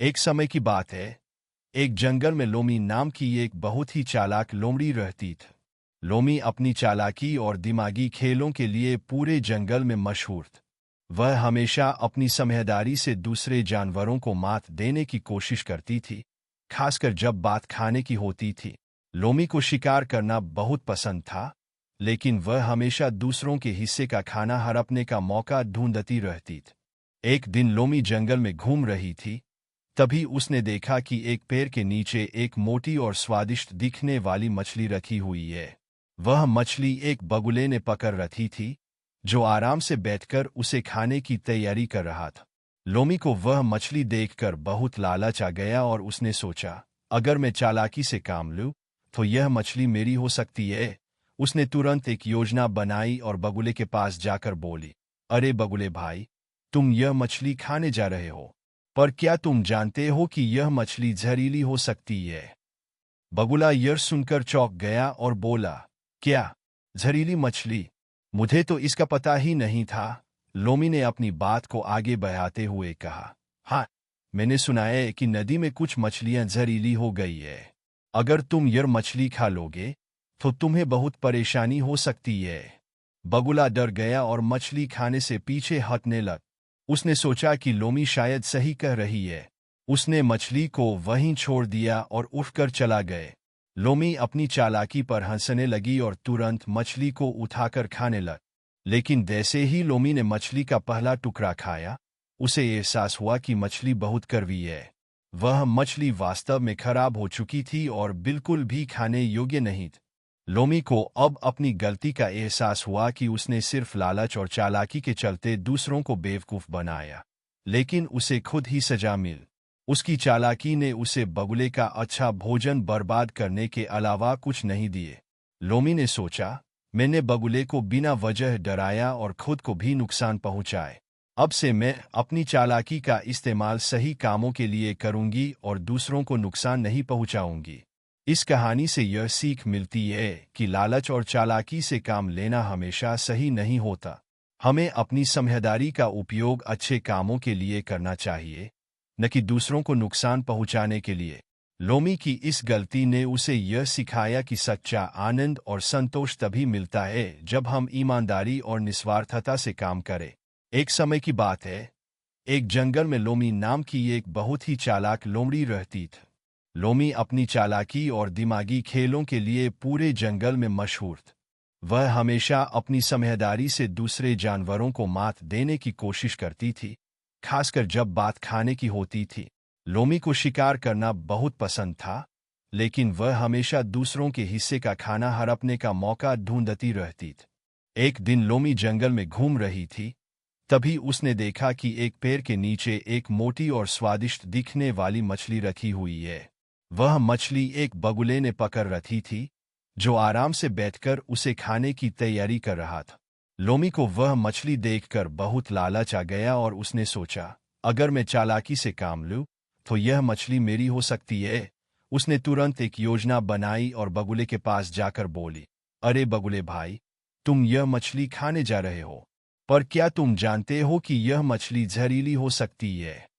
एक समय की बात है। एक जंगल में लोमी नाम की एक बहुत ही चालाक लोमड़ी रहती थी। लोमी अपनी चालाकी और दिमागी खेलों के लिए पूरे जंगल में मशहूर थी। वह हमेशा अपनी समझदारी से दूसरे जानवरों को मात देने की कोशिश करती थी, खासकर जब बात खाने की होती थी। लोमी को शिकार करना बहुत पसंद था, लेकिन वह हमेशा दूसरों के हिस्से का खाना हड़पने का मौका ढूंढती रहती थी। एक दिन लोमी जंगल में घूम रही थी, तभी उसने देखा कि एक पेड़ के नीचे एक मोटी और स्वादिष्ट दिखने वाली मछली रखी हुई है। वह मछली एक बगुले ने पकड़ रखी थी, जो आराम से बैठकर उसे खाने की तैयारी कर रहा था। लोमी को वह मछली देखकर बहुत लालच आ गया और उसने सोचा, अगर मैं चालाकी से काम लूं, तो यह मछली मेरी हो सकती है। उसने तुरंत एक योजना बनाई और बगुले के पास जाकर बोली, अरे बगुले भाई, तुम यह मछली खाने जा रहे हो, पर क्या तुम जानते हो कि यह मछली जहरीली हो सकती है? बगुला यह सुनकर चौंक गया और बोला, क्या जहरीली मछली? मुझे तो इसका पता ही नहीं था। लोमी ने अपनी बात को आगे बढ़ाते हुए कहा, हाँ, मैंने सुना है कि नदी में कुछ मछलियां जहरीली हो गई है। अगर तुम यह मछली खा लोगे, तो तुम्हें बहुत परेशानी हो सकती है। बगुला डर गया और मछली खाने से पीछे हटने लग। उसने सोचा कि लोमी शायद सही कह रही है। उसने मछली को वहीं छोड़ दिया और उठकर चला गए। लोमी अपनी चालाकी पर हंसने लगी और तुरंत मछली को उठाकर खाने लग। लेकिन जैसे ही लोमी ने मछली का पहला टुकड़ा खाया, उसे एहसास हुआ कि मछली बहुत कड़वी है। वह मछली वास्तव में खराब हो चुकी थी और बिल्कुल भी खाने योग्य नहीं थी। लोमी को अब अपनी गलती का एहसास हुआ कि उसने सिर्फ लालच और चालाकी के चलते दूसरों को बेवकूफ़ बनाया, लेकिन उसे खुद ही सजा मिल। उसकी चालाकी ने उसे बगुले का अच्छा भोजन बर्बाद करने के अलावा कुछ नहीं दिए। लोमी ने सोचा, मैंने बगुले को बिना वजह डराया और खुद को भी नुकसान पहुंचाए। अब से मैं अपनी चालाकी का इस्तेमाल सही कामों के लिए करूंगी और दूसरों को नुकसान नहीं पहुंचाऊंगी। इस कहानी से यह सीख मिलती है कि लालच और चालाकी से काम लेना हमेशा सही नहीं होता। हमें अपनी समझदारी का उपयोग अच्छे कामों के लिए करना चाहिए, न कि दूसरों को नुकसान पहुंचाने के लिए। लोमी की इस गलती ने उसे यह सिखाया कि सच्चा आनंद और संतोष तभी मिलता है जब हम ईमानदारी और निस्वार्थता से काम करें। एक समय की बात है। एक जंगल में लोमी नाम की एक बहुत ही चालाक लोमड़ी रहती थी। लोमी अपनी चालाकी और दिमागी खेलों के लिए पूरे जंगल में मशहूर थी। वह हमेशा अपनी समझदारी से दूसरे जानवरों को मात देने की कोशिश करती थी, खासकर जब बात खाने की होती थी। लोमी को शिकार करना बहुत पसंद था, लेकिन वह हमेशा दूसरों के हिस्से का खाना हड़पने का मौका ढूंढती रहती थी। एक दिन लोमी जंगल में घूम रही थी, तभी उसने देखा कि एक पेड़ के नीचे एक मोटी और स्वादिष्ट दिखने वाली मछली रखी हुई है। वह मछली एक बगुले ने पकड़ रखी थी, जो आराम से बैठकर उसे खाने की तैयारी कर रहा था। लोमी को वह मछली देखकर बहुत लालच आ गया और उसने सोचा, अगर मैं चालाकी से काम लूं, तो यह मछली मेरी हो सकती है। उसने तुरंत एक योजना बनाई और बगुले के पास जाकर बोली, अरे बगुले भाई, तुम यह मछली खाने जा रहे हो, पर क्या तुम जानते हो कि यह मछली जहरीली हो सकती है?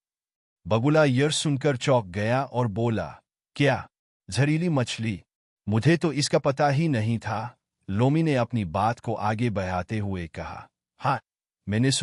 बगुला यह सुनकर चौंक गया और बोला, क्या जहरीली मछली? मुझे तो इसका पता ही नहीं था। लोमी ने अपनी बात को आगे बढ़ाते हुए कहा, हाँ, मैंने सुना